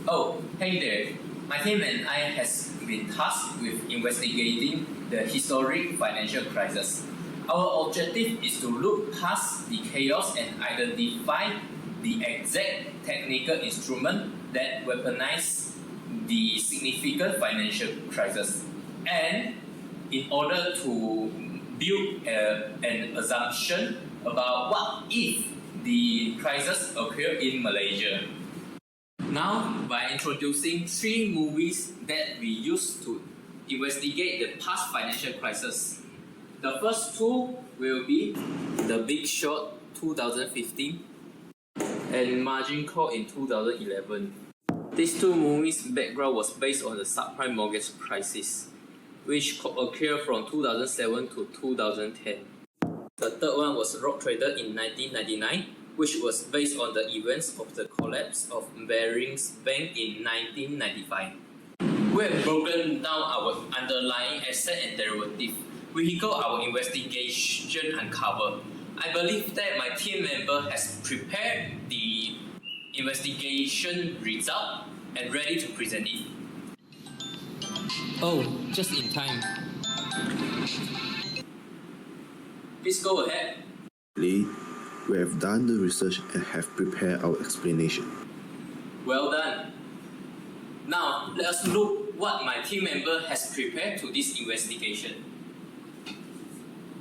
Oh, hey there. My team and I has been tasked with investigating the historic financial crisis. Our objective is to look past the chaos and identify the exact technical instrument that weaponize the significant financial crisis. And in order to build an assumption about what if the crisis occurred in Malaysia. Now, by introducing 3 movies that we used to investigate the past financial crisis. The first 2 will be The Big Short 2015 and Margin Call in 2011. These 2 movies' background was based on the subprime mortgage crisis, which occurred from 2007 to 2010. The third one was Rogue Trader in 1999, which was based on the events of the collapse of Barings Bank in 1995. We have broken down our underlying asset and derivative vehicle our investigation uncovered. I believe that my team member has prepared the investigation result and ready to present it. Oh, just in time. Please go ahead. Lee, we have done the research and have prepared our explanation. Well done. Now, let us look what my team member has prepared to this investigation.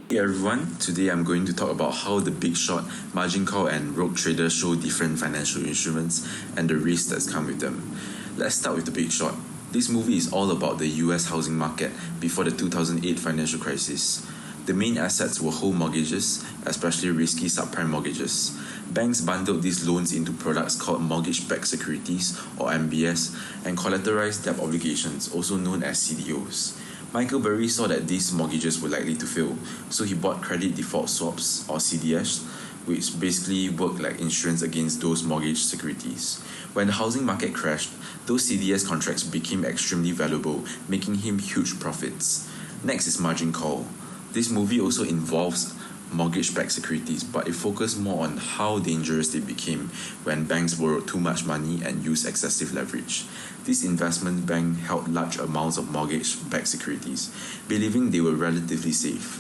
Hey everyone, today I'm going to talk about how The Big Short, Margin Call and Rogue Trader show different financial instruments and the risks that come with them. Let's start with The Big Short. This movie is all about the US housing market before the 2008 financial crisis. The main assets were home mortgages, especially risky subprime mortgages. Banks bundled these loans into products called mortgage-backed securities or MBS and collateralized debt obligations, also known as CDOs. Michael Burry saw that these mortgages were likely to fail, so he bought credit default swaps or CDS, which basically work like insurance against those mortgage securities. When the housing market crashed, those CDS contracts became extremely valuable, making him huge profits. Next is Margin Call. This movie also involves mortgage-backed securities, but it focused more on how dangerous they became when banks borrowed too much money and used excessive leverage. This investment bank held large amounts of mortgage-backed securities, believing they were relatively safe.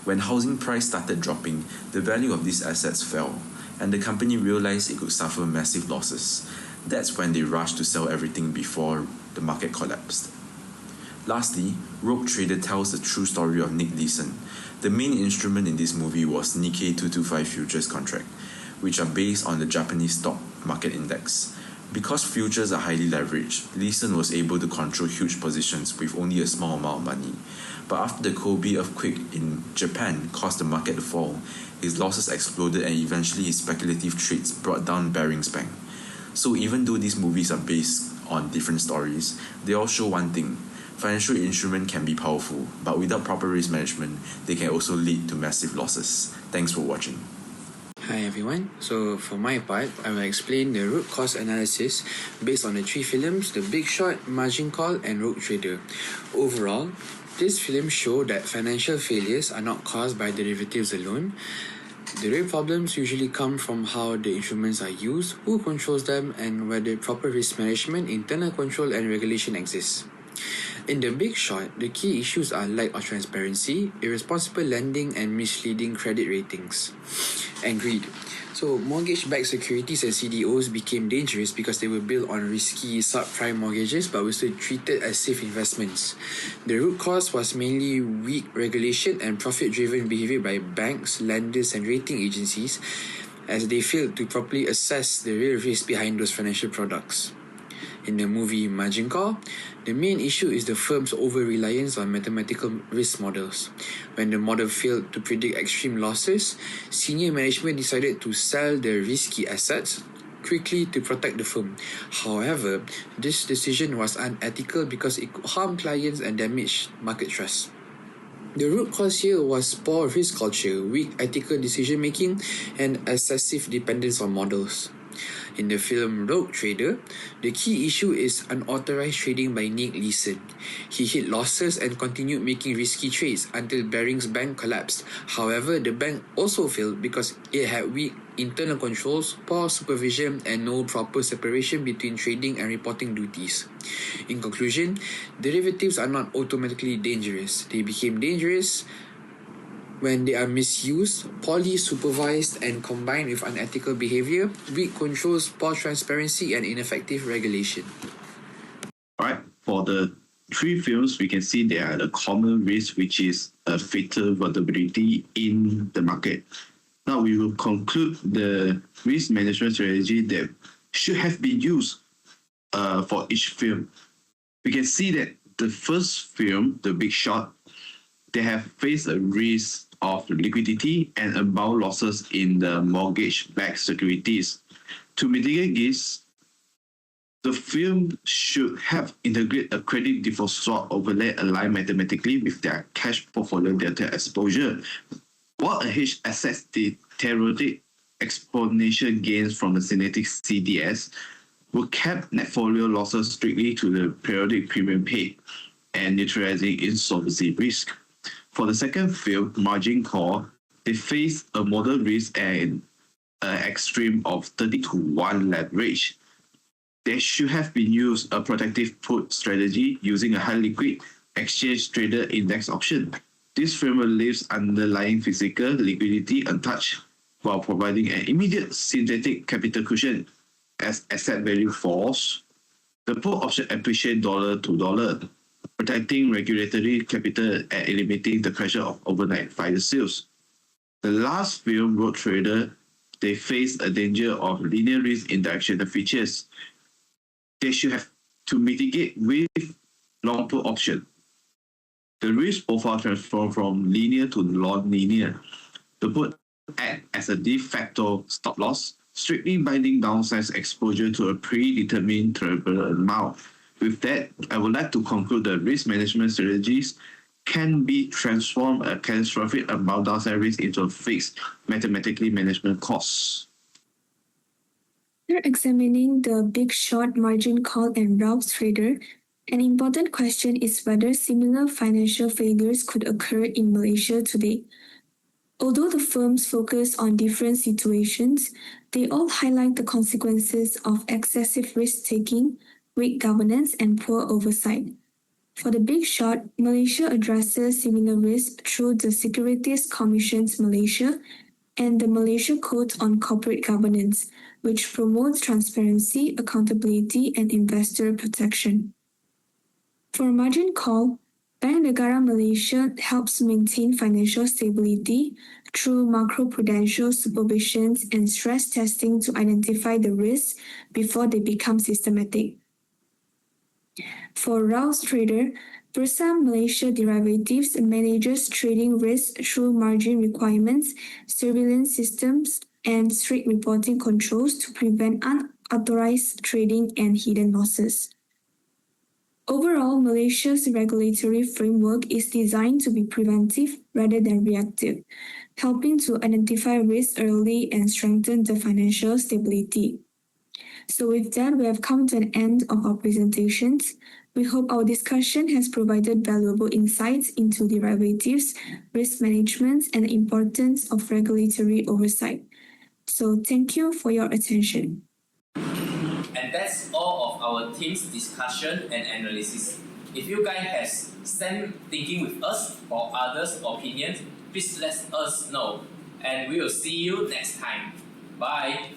When housing price started dropping, the value of these assets fell, and the company realized it could suffer massive losses. That's when they rushed to sell everything before the market collapsed. Lastly, Rogue Trader tells the true story of Nick Leeson. The main instrument in this movie was Nikkei 225 futures contract, which are based on the Japanese stock market index. Because futures are highly leveraged, Leeson was able to control huge positions with only a small amount of money. But after the Kobe earthquake in Japan caused the market to fall, his losses exploded and eventually his speculative trades brought down Barings Bank. So even though these movies are based on different stories, they all show one thing. Financial instruments can be powerful, but without proper risk management, they can also lead to massive losses. Thanks for watching. Hi everyone, so for my part, I will explain the root cause analysis based on the 3 films, The Big Short, Margin Call and Rogue Trader. Overall, these films show that financial failures are not caused by derivatives alone. The real problems usually come from how the instruments are used, who controls them, and whether proper risk management, internal control and regulation exists. In The Big Short, the key issues are lack of transparency, irresponsible lending and misleading credit ratings, and greed. So mortgage-backed securities and CDOs became dangerous because they were built on risky subprime mortgages but were still treated as safe investments. The root cause was mainly weak regulation and profit-driven behavior by banks, lenders and rating agencies as they failed to properly assess the real risk behind those financial products. In the movie Margin Call, the main issue is the firm's over-reliance on mathematical risk models. When the model failed to predict extreme losses, senior management decided to sell their risky assets quickly to protect the firm. However, this decision was unethical because it could harm clients and damage market trust. The root cause here was poor risk culture, weak ethical decision-making, and excessive dependence on models. In the film Rogue Trader, the key issue is unauthorized trading by Nick Leeson. He hit losses and continued making risky trades until Baring's bank collapsed. However, the bank also failed because it had weak internal controls, poor supervision, and no proper separation between trading and reporting duties. In conclusion, derivatives are not automatically dangerous. They became dangerous when they are misused, poorly supervised, and combined with unethical behavior, weak controls, poor transparency, and ineffective regulation. Alright, for the three films, we can see there are the common risk, which is a fatal vulnerability in the market. Now we will conclude the risk management strategy that should have been used for each film. We can see that the first film, The Big Short, they have faced a risk of liquidity and amount losses in the mortgage-backed securities. To mitigate this, the film should have integrated a credit default swap overlay aligned mathematically with their cash portfolio delta exposure, while a hedge assets the theoretic exponential gains from the synthetic CDS will cap net folio losses strictly to the periodic premium paid and neutralizing insolvency risk. For the second film, Margin Call, they face a model risk and an extreme of 30-to-1 leverage. They should have been used a protective put strategy using a high liquid exchange traded index option. This framework leaves underlying physical liquidity untouched while providing an immediate synthetic capital cushion as asset value falls. The put option appreciates dollar to dollar, protecting regulatory capital and eliminating the pressure of overnight fire sales. The last film, Rogue Trader, they face a danger of linear risk in directional features. They should have to mitigate with long put option. The risk profile transforms from linear to non-linear. The put act as a de facto stop loss, strictly binding downside exposure to a predetermined tolerable amount. With that, I would like to conclude that risk management strategies can be transformed a catastrophic amount downside risk into a fixed mathematically management costs. After examining the Big Short, Margin Call, and Rogue Trader, an important question is whether similar financial failures could occur in Malaysia today. Although the firms focus on different situations, they all highlight the consequences of excessive risk-taking, weak governance, and poor oversight. For the Big Short, Malaysia addresses similar risks through the Securities Commissions Malaysia and the Malaysia Code on Corporate Governance, which promotes transparency, accountability, and investor protection. For Margin Call, Bank Negara Malaysia helps maintain financial stability through macroprudential supervisions and stress testing to identify the risks before they become systematic. For Rouse Trader, Bursa Malaysia Derivatives manages trading risk through margin requirements, surveillance systems, and strict reporting controls to prevent unauthorized trading and hidden losses. Overall, Malaysia's regulatory framework is designed to be preventive rather than reactive, helping to identify risks early and strengthen the financial stability. So with that, we have come to an end of our presentations. We hope our discussion has provided valuable insights into derivatives, risk management, and the importance of regulatory oversight. So thank you for your attention. And that's all of our team's discussion and analysis. If you guys have same thinking with us or others' opinions, please let us know. And we will see you next time. Bye.